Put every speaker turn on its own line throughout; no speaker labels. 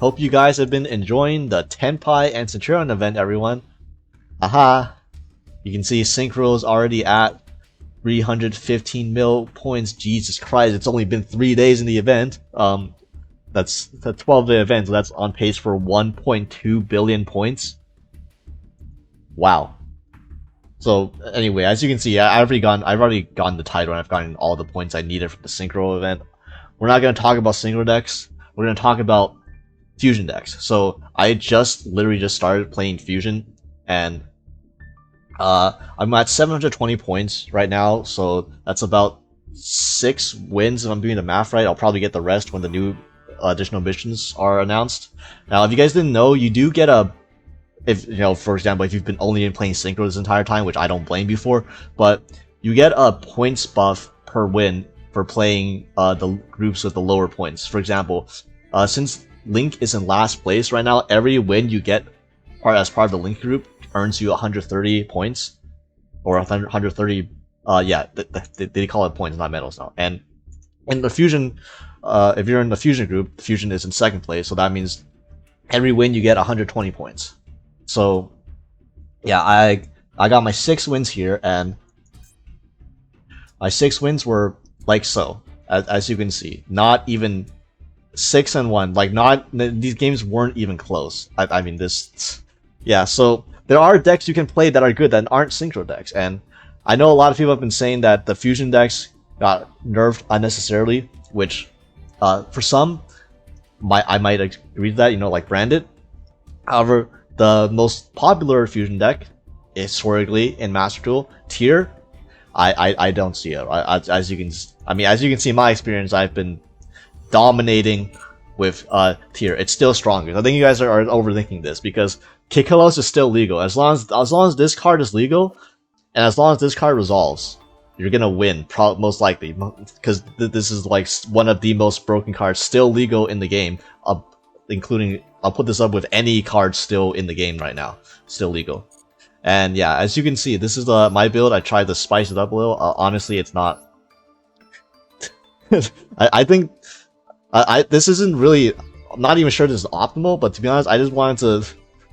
Hope you guys have been enjoying the Tenpai and Centur-Ion event, everyone. Aha! You can see Synchro is already at 315 mil points. Jesus Christ, it's only been 3 days in the event. That's a 12-day event, so that's on pace for 1.2 billion points. Wow. So anyway, as you can see, I've already gotten the title, and I've gotten all the points I needed for the Synchro event. We're not going to talk about Synchro decks. We're going to talk about Fusion decks. So I literally just started playing Fusion, and I'm at 720 points right now. So that's about 6 wins if I'm doing the math right. I'll probably get the rest when the new additional missions are announced. Now, if you guys didn't know, you do get a, if you know, for example, if you've been only playing Synchro this entire time, which I don't blame you for, but you get a points buff per win for playing the groups with the lower points. For example, since Link is in last place right now, every win you get as part of the Link group earns you 130 points, or 130. Yeah, they call it points, not medals now. And in the Fusion, if you're in the Fusion group, the Fusion is in second place, so that means every win you get 120 points. So yeah, I got my 6 wins here, and my 6 wins were like so, as you can see, not even 6-1. Like, these games weren't even close. I mean, yeah. So there are decks you can play that are good that aren't Synchro decks, and I know a lot of people have been saying that the Fusion decks got nerfed unnecessarily, which for some, I might agree to that. You know, like Branded. However, the most popular Fusion deck historically in Master Duel, Tear, I don't see it. As you can see in my experience, I've been dominating with Tear. It's still stronger. I think you guys are overthinking this, because Kikalos is still legal. As long as this card is legal, and as long as this card resolves, you're gonna win, most likely, because this is like one of the most broken cards still legal in the game, including, I'll put this up with any card still in the game right now, still legal. And yeah, as you can see, this is my build. I tried to spice it up a little. Honestly, it's not. I think this isn't really. I'm not even sure this is optimal, but to be honest, I just wanted to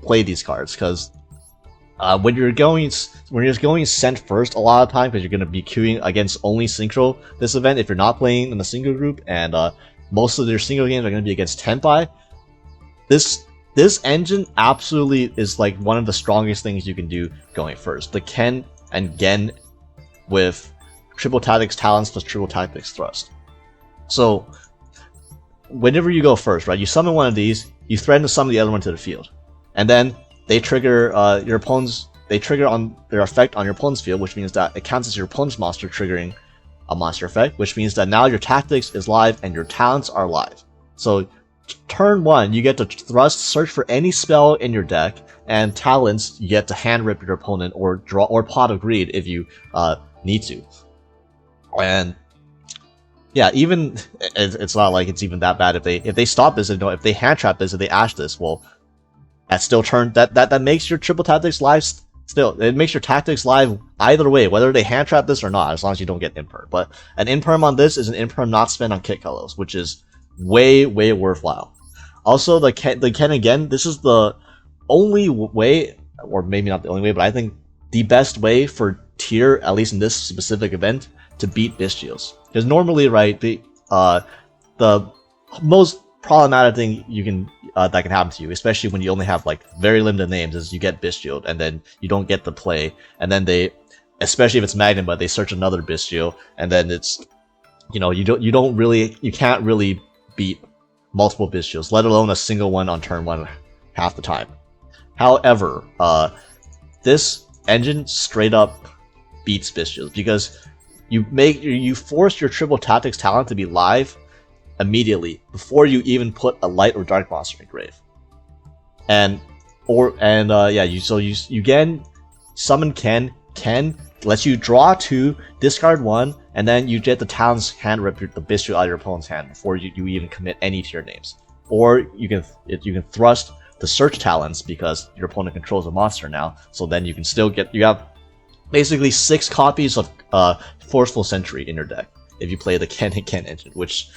play these cards because when you're going sent first a lot of time, because you're going to be queuing against only Synchro this event if you're not playing in the single group, and most of their single games are going to be against Tenpai. This engine absolutely is like one of the strongest things you can do going first. The Ken and Gen with triple tactics talents plus triple tactics thrust. So whenever you go first, right, you summon one of these, you threaten to summon the other one to the field, and then they trigger your opponent's. They trigger on their effect on your opponent's field, which means that it counts as your opponent's monster triggering a monster effect, which means that now your tactics is live and your talents are live. So turn 1, you get to thrust, search for any spell in your deck, and talents, you get to hand rip your opponent or draw or Pot of Greed if you need to. And yeah, even it's not like it's even that bad if they stop this, and if they hand trap this, if they ash this, well, that still that makes your triple tactics live. Still, it makes your tactics live either way, whether they hand trap this or not, as long as you don't get imperm. But an imperm on this is an imperm not spent on Kit Colors, which is way worthwhile. Also, the Ken again, this is the only way, or maybe not the only way, but I think the best way for Tear, at least in this specific event, to beat Bystials. Because normally, right, the most problematic thing you can that can happen to you, especially when you only have like very limited names, is you get Bystial and then you don't get the play, and then they, especially if it's Magnum, but they search another Bystial, and then it's, you know, you can't really beat multiple Bystials, let alone a single one on turn 1 half the time. However, this engine straight up beats Bystials, because you force your triple tactics talent to be live immediately before you even put a light or dark monster in grave. You again summon Ken lets you draw 2, discard 1, and then you get the talents hand rip the Bystial out of your opponent's hand before you even commit any to your names. Or you can thrust the search talents, because your opponent controls a monster now, so then you can still you have basically 6 copies of Forceful Sentry in your deck if you play the Ken and Ken engine, which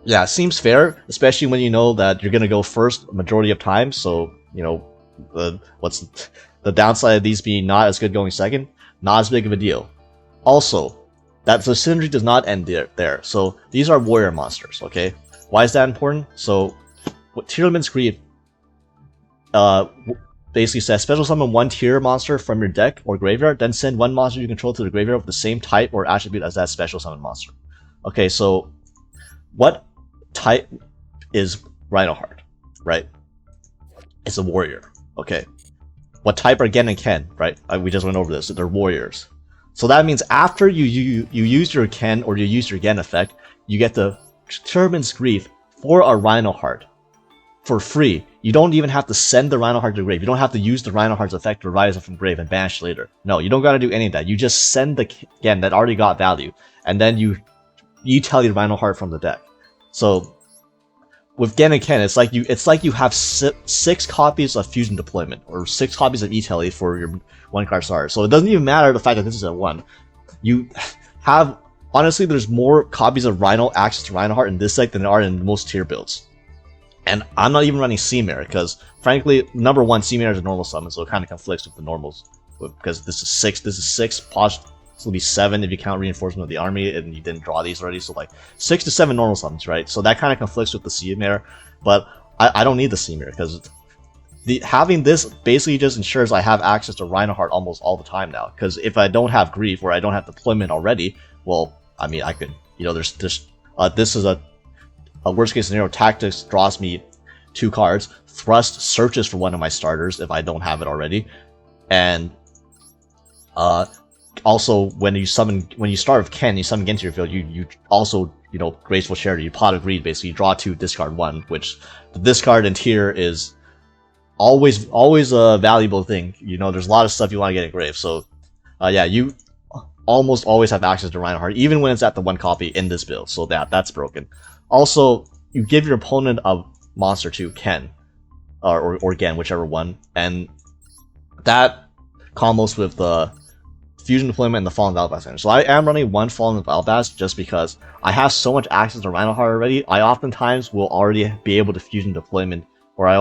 yeah, it seems fair, especially when you know that you're gonna go first majority of times. So you know, what's the downside of these being not as good going second? Not as big of a deal. Also, that the synergy does not end there. So these are warrior monsters. Okay, why is that important? So what Tearlaments Greed basically says special summon one tier monster from your deck or graveyard, then send one monster you control to the graveyard with the same type or attribute as that special summon monster. Okay, so what type is Rhinoheart, right? It's a warrior. Okay. What type are Gen and Ken, right? We just went over this. They're warriors. So that means after you use your Ken or you use your Gen effect, you get the Tearlaments Grief for a Rhinoheart for free. You don't even have to send the Rhinoheart to grave. You don't have to use the Rhinoheart's effect to rise it from grave and banish later. No, you don't gotta do any of that. You just send the Gen that already got value, and then you tell your Rhinoheart from the deck. So with Gen and Ken, it's like you have 6 copies of Fusion Deployment or 6 copies of E-Tele for your 1-card starter. So it doesn't even matter the fact that this is a 1. You have, honestly, there's more copies of Rhino access to Rhinoheart in this deck than there are in most tier builds. And I'm not even running Sea-Mare because, frankly, number 1, Sea-Mare is a normal summon, so it kind of conflicts with the normals. Because this is 6, possibly 7 if you count Reinforcement of the Army, and you didn't draw these already, so like 6 to 7 normal summons, right? So that kind of conflicts with the Sea-Mare, but I don't need the Sea-Mare because having this basically just ensures I have access to Rhinoheart almost all the time now. Because if I don't have Grief or I don't have Deployment already, well, I mean, I could, you know, this is a worst case scenario. Tactics draws me 2 cards. Thrust searches for one of my starters if I don't have it already, and also when you start with Ken, you summon Gen to your field. You also, you know, Graceful Charity. You Pot of Greed. Basically, you draw 2, discard 1. Which the discard in tier is always a valuable thing. You know, there's a lot of stuff you want to get in grave. So yeah, you almost always have access to Rhinoheart, even when it's at the 1 copy in this build. So that's broken. Also, you give your opponent a monster to Ken, or Gen, whichever one, and that combos with the Fusion Deployment and the Fallen Valbast. So I am running 1 Fallen Valbast just because I have so much access to Rhinoheart already. I oftentimes will already be able to Fusion Deployment, or I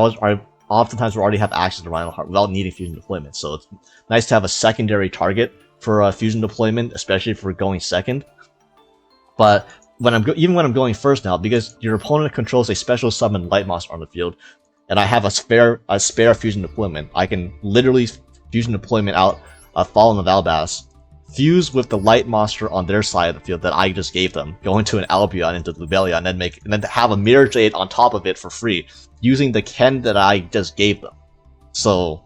oftentimes will already have access to Rhinoheart without needing Fusion Deployment. So it's nice to have a secondary target for Fusion Deployment, especially for going second. But even when I'm going first now, because your opponent controls a special summon light monster on the field, and I have a spare Fusion Deployment, I can literally Fusion Deployment out a Fallen Valbast, fuse with the light monster on their side of the field that I just gave them, go into an Albion, into Lubelia, and then have a Mirror Jade on top of it for free, using the Ken that I just gave them. So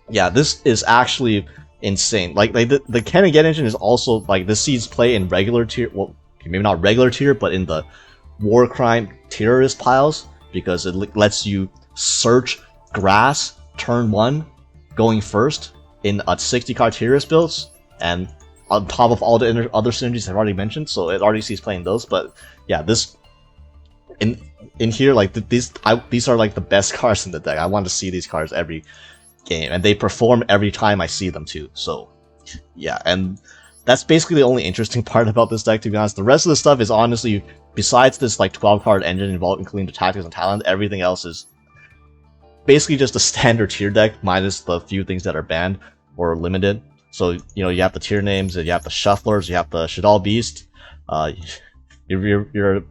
yeah, this is actually insane. Like the Ken and Gen engine is also, like, this sees play in regular tier, well, maybe not regular tier, but in the war crime terrorist piles, because it lets you search grass turn 1 going first in a 60-card terrorist builds, and on top of all the other synergies I've already mentioned, so it already sees playing those. But yeah, this in here, like, these are like the best cards in the deck. I want to see these cards every game, and they perform every time I see them too. So yeah, and that's basically the only interesting part about this deck, to be honest. The rest of the stuff is honestly, besides this like 12-card engine involved, including the tactics and talent, everything else is basically just a standard tier deck, minus the few things that are banned or limited. So, you know, you have the tier names, you have the Shufflers, you have the Shadal Beast, your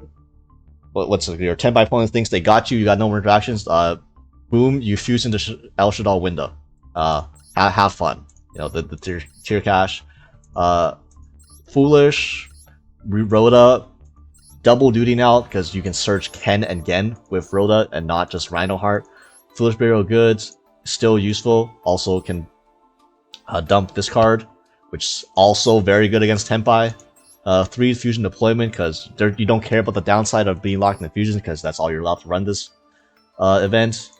Tenpai opponent thinks they got you, you got no more interactions, boom, you fuse into El Shadal window. Have fun. You know, the tier cache. Foolish, Rhoda, double duty now, because you can search Ken and Gen with Rhoda and not just Rhinoheart. Foolish Burial Goods, still useful, also can dump this card, which is also very good against Tenpai. 3 Fusion Deployment, because you don't care about the downside of being locked in the fusions, because that's all you're allowed to run this event.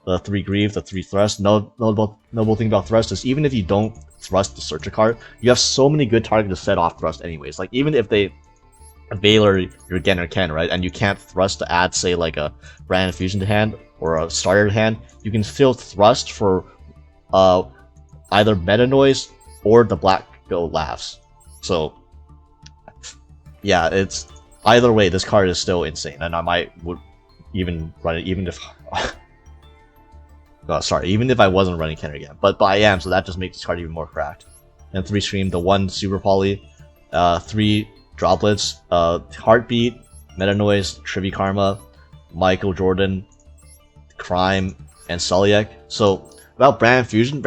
The 3 Grieve, the 3 Thrust. Noble thing about Thrust is even if you don't Thrust to search a card, you have so many good targets to set off Thrust anyways. Like, even if they Valor your Gen or Ken, right, and you can't Thrust to add, say, like a Brand Fusion to hand or a starter to hand, you can still Thrust for either Meta Noise or the Black Go Laughs. So yeah, Either way, this card is still insane, and I would even run it even if even if I wasn't running Kenner again. But I am, so that just makes this card even more cracked. And 3 Scream, the 1 Super Poly, 3 Droplets, Heartbeat, Meta Noise, Trivia Karma, Michael Jordan, Crime, and Soliek. So about Brand Fusion,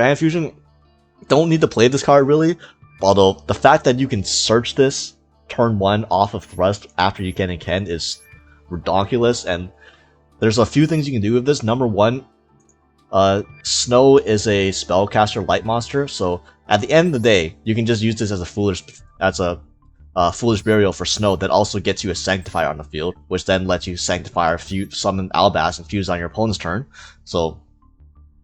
don't need to play this card really, although the fact that you can search this turn 1 off of Thrust after you get in Ken is ridiculous, and there's a few things you can do with this. Number 1, Snow is a spellcaster light monster, so at the end of the day, you can just use this as a foolish burial for Snow that also gets you a Sanctifier on the field, which then lets you Sanctifier, summon Albaz, and fuse on your opponent's turn. So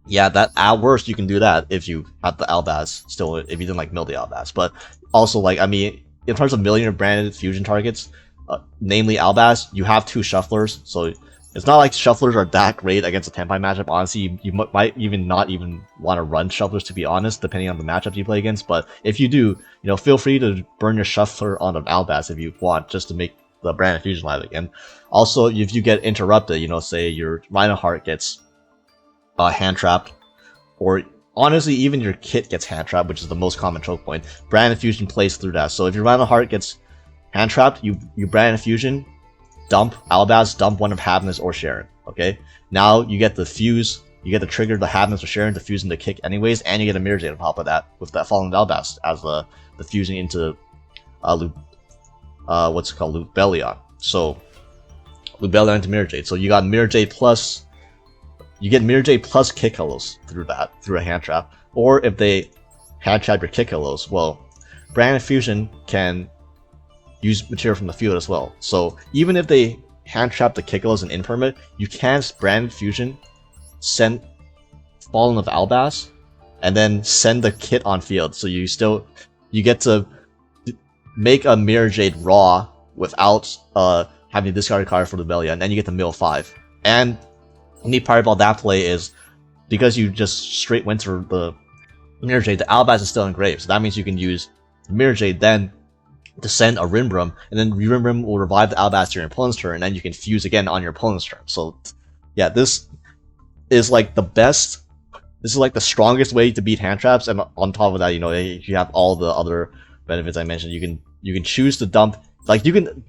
yeah, that at worst you can do that if you have the Albaz still, if you didn't like mill the Albaz. But also, like, I mean, in terms of milling your branded fusion targets, namely Albaz, you have 2 Shufflers, so it's not like Shufflers are that great against a Tenpai matchup. Honestly, you might even not want to run Shufflers, to be honest, depending on the matchup you play against. But if you do, feel free to burn your Shuffler on an Albaz if you want, just to make the branded fusion live again. Also, if you get interrupted, say your Rhinoheart gets hand trapped, or honestly, even your kit gets hand trapped, which is the most common choke point. Brand Fusion plays through that. So if your Rhinoheart gets hand trapped, you Brand Fusion, dump Albaz, dump one of Havnus or Sharon. Okay, now you get the fuse, you get to trigger the Havnus or Sharon to fuse into kick anyways, and you get a Mirror Jade on top of that with that Fallen Albaz as the fusing into Lubellion. So Lubellion into Mirror Jade. So you got Mirror Jade plus. You get Mirror Jade plus Kick Hellos through a hand trap. Or if they hand trap your Kick Hellos, well, Brand Fusion can use material from the field as well. So even if they hand trap the Kick Hellos and impermit, you can Brand Fusion, send Fallen of Albaz, and then send the kit on field. So you get to make a Mirror Jade raw without having to discard a card for the Belly, and then you get to mill 5. And the neat part about that play is because you just straight went through the Mirror Jade, the Albaz is still engraved, so that means you can use Mirror Jade then to send a Rimbrum, and then Rimbrum will revive the Albaz to your opponent's turn, and then you can fuse again on your opponent's turn. So yeah, this is like the best, this is like the strongest way to beat hand traps, and on top of that, you have all the other benefits I mentioned. You can choose to dump, like you can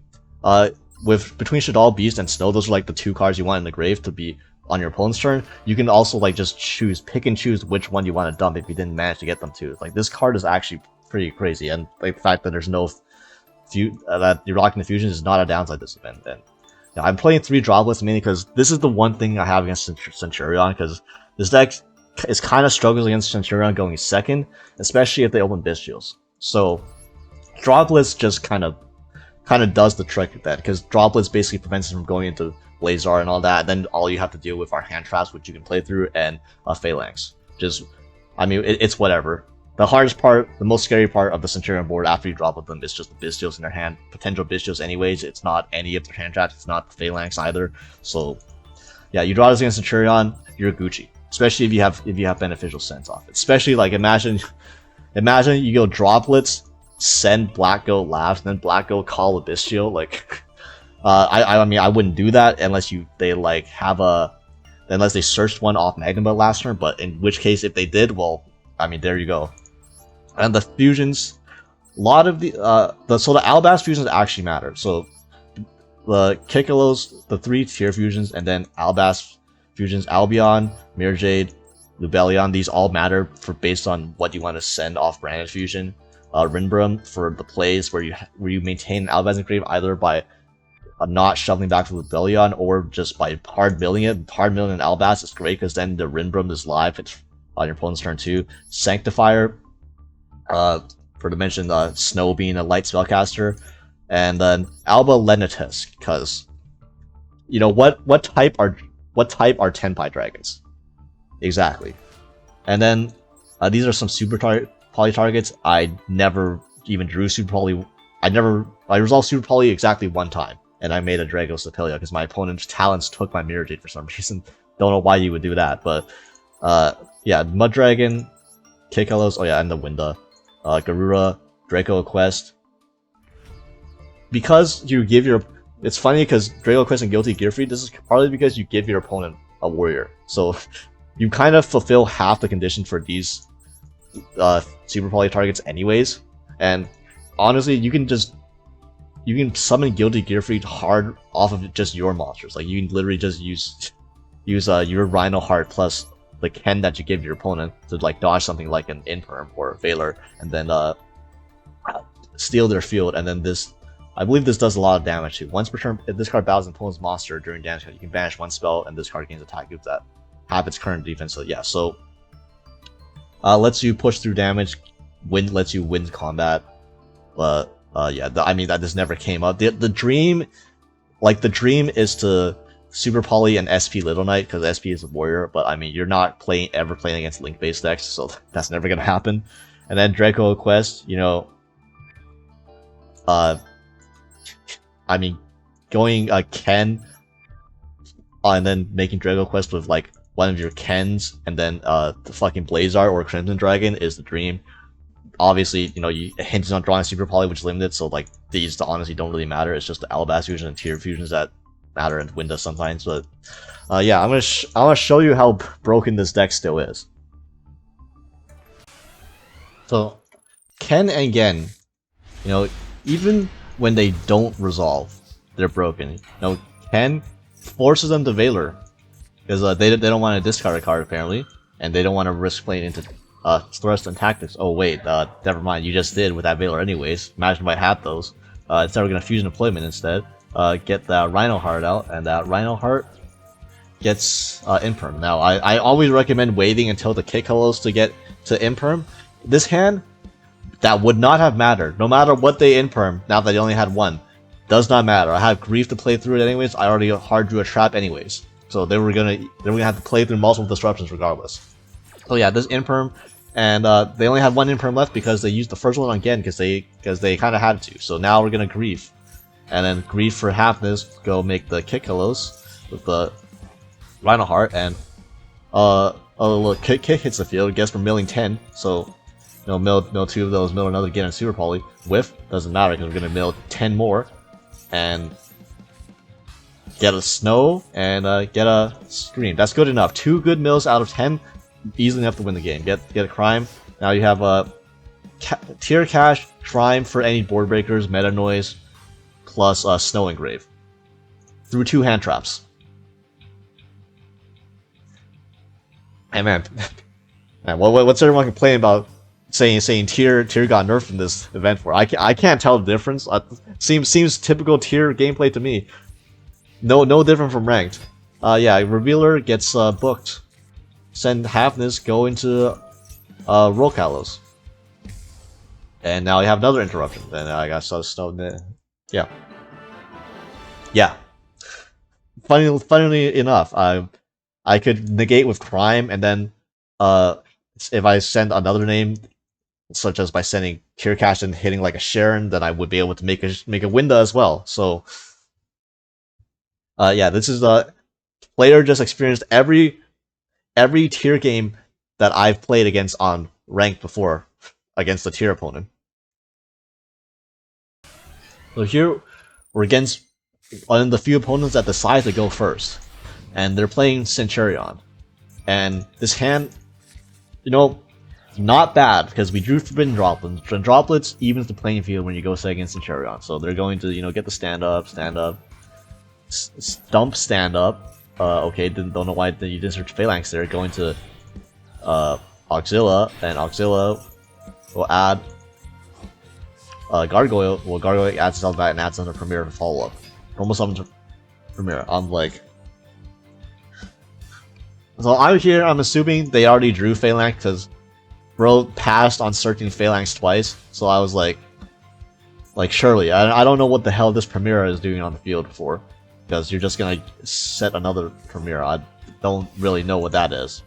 with between Shaddoll, Beast, and Snow, those are like the 2 cards you want in the grave to be on your opponent's turn. You can also like just pick and choose which one you want to dump if you didn't manage to get them to. Like this card is actually pretty crazy, and like the fact that there's no that you're rocking the fusions is not a downside this event. And I'm playing 3 droplets mainly because this is the one thing I have against Centur-Ion, because this deck is kind of struggles against Centur-Ion going second, especially if they open Bystials. So droplets just kind of does the trick of that, because droplets basically prevents it from going into Blazar and all that. Then all you have to deal with are hand traps, which you can play through, and Phalanx. It's whatever. The hardest part, the most scary part of the Centur-Ion board after you drop with them is just the Bystials in their hand. Potential Bystials anyways, it's not any of their hand traps, it's not the Phalanx either. So yeah, you draw this against Centur-Ion, you're Gucci. Especially if you have beneficial sense off it. Especially like imagine you go droplets, send Black Goat Labs, and then Black Goat call a Bystial. Like I wouldn't do that unless unless they searched one off Magnum last turn, but in which case if they did, well, there you go. And the fusions, a lot of the Albaz fusions actually matter. So the Kikalos, the 3 tier fusions, and then Albaz fusions, Albion, Mirror Jade, Lubellion, these all matter based on what you want to send off branded fusion. Rinbrum for the plays where you maintain an Albaz engrave either by not shuffling back to Lubellion or just by hard milling it. Hard milling an Albaz is great because then the Rinbrum is live. It's on your opponent's turn too. Sanctifier, for the mentioned Snow being a light spellcaster, and then Alba Lenitus, because what type are Tenpai dragons? Exactly. And then these are some super poly targets. I never even drew super poly. I resolved super poly exactly 1 time, and I made a Dragos Apelia because my opponent's talents took my Mirror Jade for some reason. Don't know why you would do that, but yeah, Mud Dragon, Kikalos, and the Winda, Garura, Draco Quest. Because you give your it's funny because Draco Quest and Guilty Gear Freak, this is partly because you give your opponent a warrior. So you kind of fulfill half the condition for these Super Poly targets anyways. And honestly, you can summon Guilty Gear Freak hard off of just your monsters. Like you can literally just use your Rhino Heart plus the Ken that you give your opponent to like dodge something like an Imperm or Valor, and then steal their field, and then this. I believe this does a lot of damage too. Once per turn, if this card battles an opponent's monster during damage, you can banish one spell, and this card gains attack moves that have its current defense. So yeah, so lets you push through damage, lets you win combat. Yeah, I mean that just never came up. The dream, the dream is to Super Poly and SP Little Knight because SP is a warrior. But I mean, you're not ever playing against link based decks, so that's never gonna happen. And then Draco Quest, you know, I mean, going Ken, and then making Draco Quest with like one of your Kens, and then the fucking Blazar or Crimson Dragon is the dream. Obviously, you know, it hinges on drawing Super Poly, which is limited, so like these honestly don't really matter. It's just the Alabast fusion and Tier fusions that matter and win sometimes. But yeah, I'm gonna show you how broken this deck still is. So Ken and Gen, you know, even when they don't resolve, they're broken. You know, Ken forces them to Valor because they don't want to discard a card apparently, and they don't want to risk playing into thrust and tactics. Oh wait, never mind. You just did with that Valor anyways. Imagine if I had those. Instead we're gonna fusion deployment instead. Get that Rhino Heart out, and that Rhino Heart gets Imperm. Now I always recommend waiting until the kick hellos to get to Imperm. This hand, that would not have mattered. No matter what they Imperm, now that they only had one, does not matter. I had Grief to play through it anyways. I already hard drew a trap anyways, so they were gonna have to play through multiple disruptions regardless. So yeah, this Imperm, and they only had one Imperm left because they used the first one again because they kind of had to. So now we're gonna Grief, and then Grief for halfness. Go make the kick hellos with the Rhino Heart, and look, kick hits the field. Guess we're milling 10, so. You know, mill 2 of those, mill another again in Super Poly. Whiff, doesn't matter because we're going to mill 10 more. And get a Snow and get a Scream. That's good enough. 2 good mills out of 10, easily enough to win the game. Get a Crime. Now you have a Tier Cash, Crime for any board breakers, Meta Noise, plus Snow Engrave. Through 2 hand traps. And man, what's everyone complaining about? Saying tier got nerfed in this event for. I can't tell the difference. Seems typical tier gameplay to me. No different from ranked. Yeah, Revealer gets booked. Send halfness, go into roll Kalos. And now you have another interruption. Then I got Snow. Yeah. Yeah. Funnily enough, I could negate with Crime, and then if I send another name, such as by sending Tier Cash and hitting like a Sharon, then I would be able to make a Winda as well. So yeah, this is player just experienced every tier game that I've played against on ranked before against a tier opponent. So here we're against one of the few opponents that decide to go first, and they're playing Centur-Ion, and this hand, you know, not bad because we drew Forbidden Droplets. And Droplets evens the playing field when you go against Centur-Ion. So they're going to, you know, get the stand up, stump stand up. Okay, don't know why you didn't search Phalanx there. Going to Auxilla, and Auxilla will add Gargoyle. Well, Gargoyle adds itself back and adds another Premier for follow up. Normal summon to Premier. I'm like. So I'm here. I'm assuming they already drew Phalanx because bro passed on searching Phalanx twice, so I was like surely, I don't know what the hell this Premier is doing on the field for, because you're just gonna set another Premier. I don't really know what that is.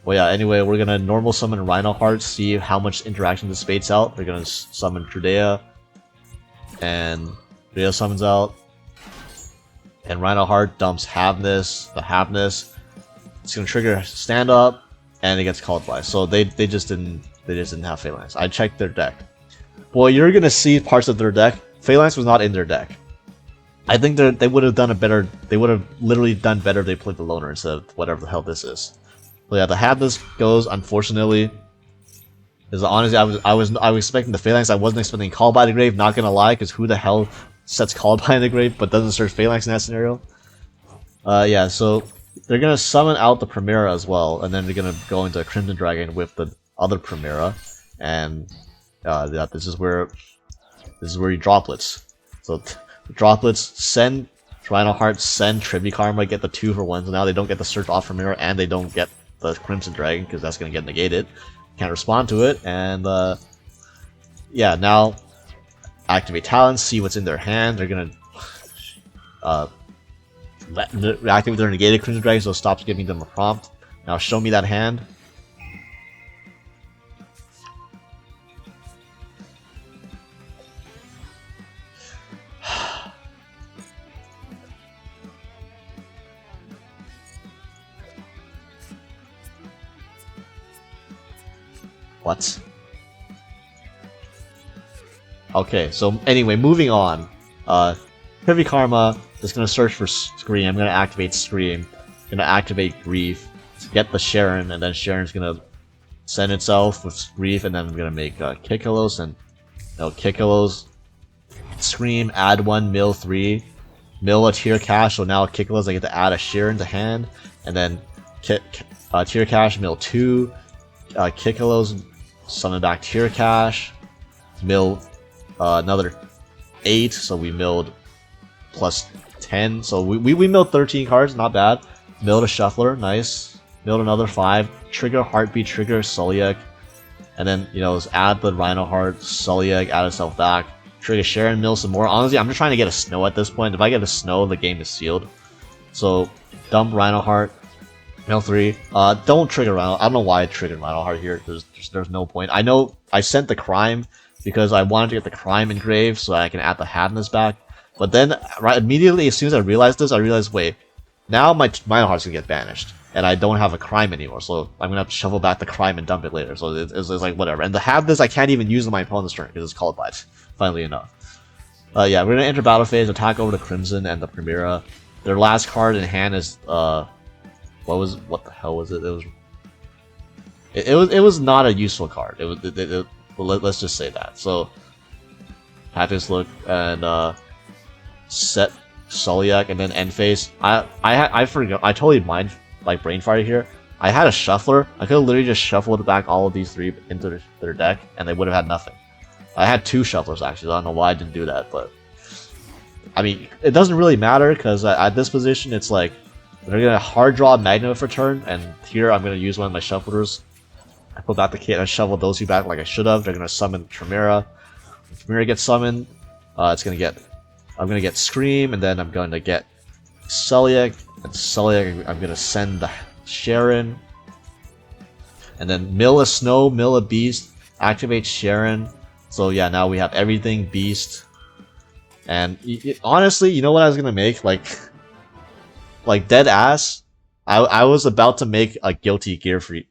Well yeah, anyway, we're gonna normal summon Rhino Heart, see how much interaction this baits out. We're gonna summon Trudea, and Trudea summons out, and Rhino Heart dumps Halfness, the Halfness. It's gonna trigger stand up, and it gets called by. So they just didn't have Phalanx. I checked their deck. Well, you're gonna see parts of their deck. Phalanx was not in their deck. I think they would have done a better. They would have literally done better if they played the loner instead of whatever the hell this is. So yeah, the have this goes unfortunately. Because honestly, I was expecting the Phalanx. I wasn't expecting Call by the Grave. Not gonna lie, because who the hell sets Call by the Grave but doesn't search Phalanx in that scenario? Yeah. So they're gonna summon out the Primera as well, and then they're gonna go into Crimson Dragon with the other Primera, and yeah, this is where you droplets. So droplets send Rhino Heart, send Tribute Karma, get the 2 for 1. So now they don't get the search off Primera, and they don't get the Crimson Dragon because that's gonna get negated. Can't respond to it, and yeah, now activate talents, see what's in their hand. They're gonna activate their negated Crimson Dragon, so it stops giving them a prompt. Now show me that hand. What? Okay, so anyway, moving on. Heavy Karma is gonna search for Scream. I'm gonna activate Scream. Gonna activate Grief to get the Sharon, and then Sharon's gonna send itself with Grief, and then I'm gonna make Kikalos, and Kikalos Scream, add 1, mill 3, mill a Tear Cache, so now Kikalos I get to add a Sharon to hand, and then Tear Cache, mill 2, Kikalos, summon back Tear Cache, mill another 8, so we milled plus 10, so we milled 13 cards, not bad. Milled a Shuffler, nice. Milled another 5, trigger Heartbeat, trigger Sulliek, and then, just add the Rhino Heart, Sulliek, add itself back, trigger Sharon, mill some more. Honestly, I'm just trying to get a Snow at this point. If I get a Snow, the game is sealed. So, dump Rhino Heart, mill 3. Don't trigger Rhino. I don't know why I triggered Rhino Heart here. There's no point. I know I sent the Crime because I wanted to get the Crime engraved so I can add the Hadness back. But then, right immediately, as soon as I realized this, I realized, wait, now my Rhino Heart's gonna get banished, and I don't have a Crime anymore, so I'm gonna have to shuffle back the Crime and dump it later. So it's like, whatever. And to have this, I can't even use on my opponent's turn because it's called by it, funnily enough. Yeah, we're gonna enter battle phase, attack over the Crimson and the Primera. Their last card in hand is, what the hell was it? It was not a useful card. Let's just say that. So, have this look, and, set Sulliek, and then end phase. I forgot. I totally brain fire here. I had a Shuffler. I could have literally just shuffled back all of these 3 into their deck, and they would have had nothing. I had 2 Shufflers actually. I don't know why I didn't do that, but I mean, it doesn't really matter because at this position, it's like they're gonna hard draw Magna for turn, and here I'm gonna use one of my Shufflers. I put back the kit and I shuffle those 2 back like I should have. They're gonna summon Tremera. When Tremera gets summoned, I'm gonna get Scream, and then I'm gonna get Sulliek, and Sulliek I'm gonna send the Sharon, and then mill a Snow, mill a Beast, activate Sharon. So yeah, now we have everything Beast, and honestly, you know what I was gonna make? Like dead ass. I was about to make a Guilty Gear Free.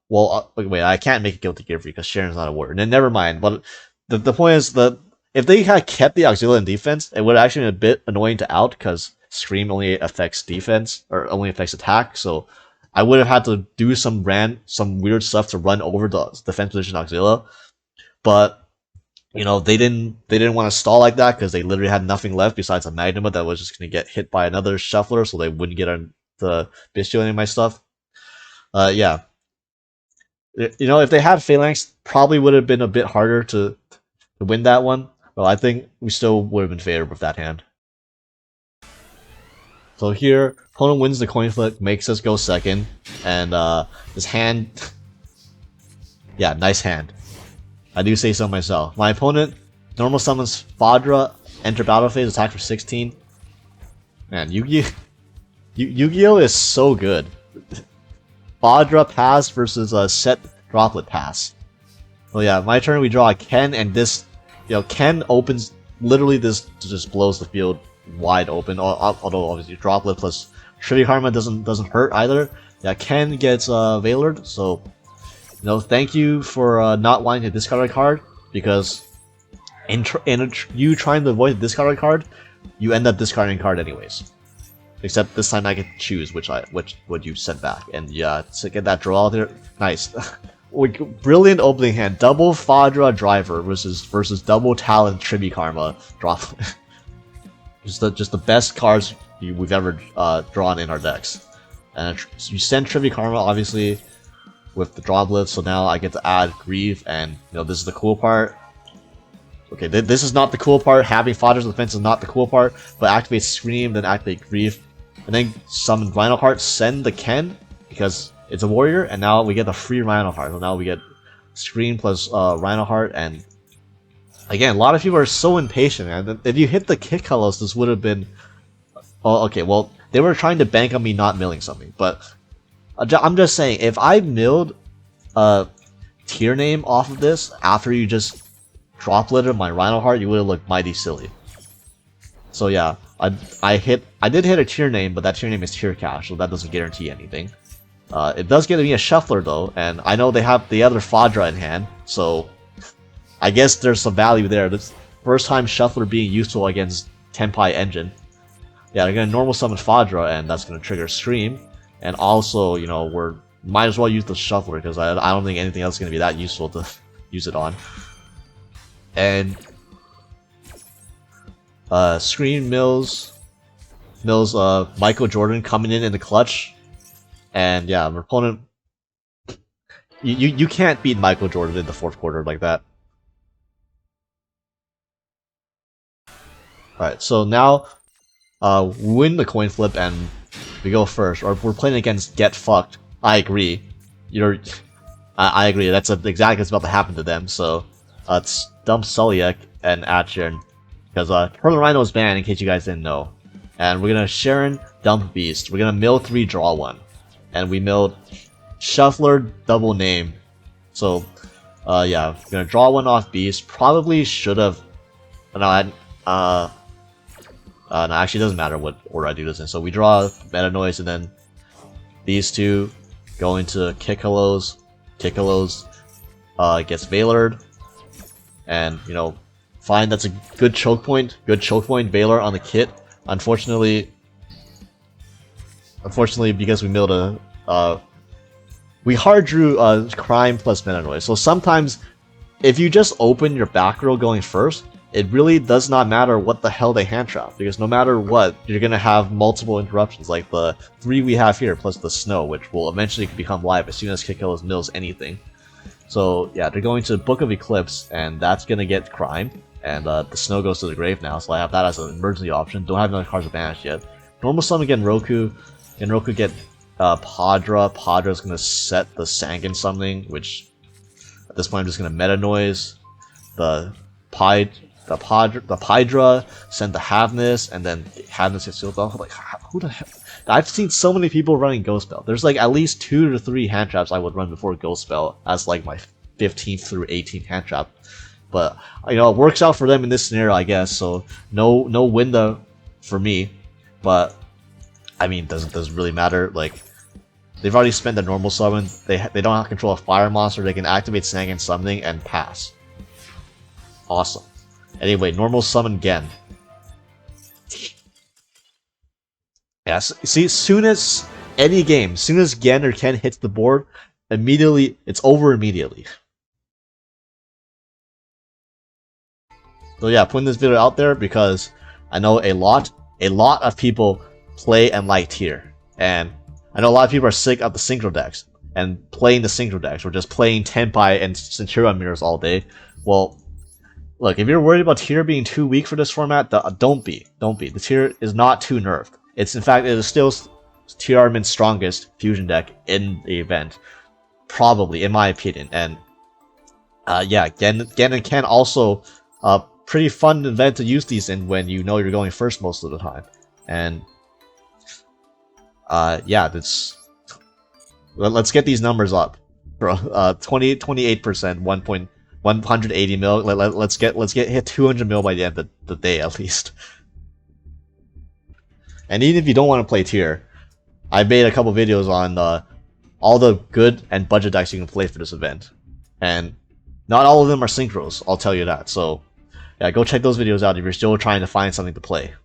Wait, I can't make a Guilty Gear Free because Sharon's not a warrior. And then never mind. But the point is that if they had kept the Auxiliary in defense, it would have actually been a bit annoying to out because Scream only affects defense or only affects attack. So I would have had to do some weird stuff to run over the defense position Auxilia. But they didn't want to stall like that because they literally had nothing left besides a Magnuma that was just going to get hit by another Shuffler, so they wouldn't get the Bestial any of my stuff. Yeah. If they had Phalanx, probably would have been a bit harder to win that one. Well, I think we still would have been favored with that hand. So here, opponent wins the coin flip, makes us go second, and this hand, yeah, nice hand. I do say so myself. My opponent normal summons Fadra, enter battle phase, attack for 16. Man, Yu-Gi-Oh is so good. Fadra pass versus a set droplet pass. Well, yeah, my turn. We draw a Ken, and this, Ken opens. Literally, this just blows the field wide open. Although obviously droplet plus Trivia Karma doesn't hurt either. Yeah, Ken gets Veilered. So, thank you for not wanting to discard a card, because in you trying to avoid the discard card, you end up discarding a card anyways. Except this time I get to choose which would you send back. And yeah, to get that draw there, nice. Brilliant opening hand. Double Fadra Driver versus double Talon Trivi Karma drop. just the best cards we've ever drawn in our decks. And you send Trivi Karma obviously with the draw blitz, so now I get to add Grieve, and this is the cool part. Okay, this is not the cool part. Having Fadra's Defense is not the cool part, but activate Scream, then activate Grieve, and then summon Rhino Heart, send the Ken, because it's a warrior, and now we get the free Rhino Heart. So now we get Scream plus Rhino Heart, and again, a lot of people are so impatient, and if you hit the Kick Colors, this would have been... Oh, okay, well, they were trying to bank on me not milling something, but I'm just saying, if I milled a tier name off of this after you just drop litter my Rhino Heart, you would have looked mighty silly. So yeah, I did hit a tier name, but that tier name is tier cash, so that doesn't guarantee anything. It does get me a shuffler though, and I know they have the other Fadra in hand, so I guess there's some value there. This first time shuffler being useful against Tenpai engine. Yeah, they're gonna normal summon Fadra, and that's gonna trigger Scream. And also, we're might as well use the shuffler because I don't think anything else is gonna be that useful to use it on. And Scream mills Michael Jordan coming in the clutch, and yeah, our opponent, you can't beat Michael Jordan in the fourth quarter like that. Alright, so now we win the coin flip and we go first, or we're playing against Get Fucked. I agree. I agree. That's exactly what's about to happen to them. So let's dump Suliek and add Sharon, because Pearl Rhino is banned in case you guys didn't know. And we're gonna Sharon dump Beast. We're gonna mill 3, draw 1, and we milled Shuffler double name. So yeah, we're gonna draw 1 off Beast. Probably should have. No, no, actually, it doesn't matter what order I do this in. So we draw Meta Noise, and then these two go into Kikalos. Kikalos gets Veilored, and fine. That's a good choke point. Good choke point. Veilor on the kit. Unfortunately, because we milled we hard drew Crime plus Meta Noise. So sometimes, if you just open your back row going first, it really does not matter what the hell they hand trap, because no matter what, you're gonna have multiple interruptions, like the 3 we have here, plus the Snow, which will eventually become live as soon as Kikillos mills anything. So yeah, they're going to Book of Eclipse, and that's gonna get Crime, and the Snow goes to the grave now, so I have that as an emergency option. Don't have another cards banished yet. Normal summon again Roku, and Roku get Padra. Padra's gonna set the Sangan something, which at this point I'm just gonna Meta Noise the Pydra, send the Havness, and then Havness gets sealed off. Like, who the hell? I've seen so many people running Ghost Spell. There's like at least 2 to 3 hand traps I would run before Ghost Spell as like my 15th through 18th hand trap. But it works out for them in this scenario, I guess. So no window for me. But I mean, doesn't really matter. Like, they've already spent the normal summon. They don't have control of Fire Monster. They can activate Sangan Summoning and pass. Awesome. Anyway, normal summon Gen. Yeah, see, soon as any game, soon as Gen or Ken hits the board, immediately it's over immediately. So yeah, putting this video out there because I know a lot of people play and like tier, and I know a lot of people are sick of the synchro decks and playing the synchro decks, or just playing Tenpai and Centur-Ion mirrors all day. Well, look, if you're worried about tier being too weak for this format, don't be. The tier is not too nerfed. It is still Tearlaments' strongest fusion deck in the event, probably, in my opinion. And yeah, Gen and Ken also a pretty fun event to use these in when you know you're going first most of the time. And yeah, let's get these numbers up, bro. 28%, 180 mil. Let's get hit 200 mil by the end of the day at least. And even if you don't want to play tier, I made a couple videos on all the good and budget decks you can play for this event, and not all of them are synchros. I'll tell you that. So yeah, go check those videos out if you're still trying to find something to play.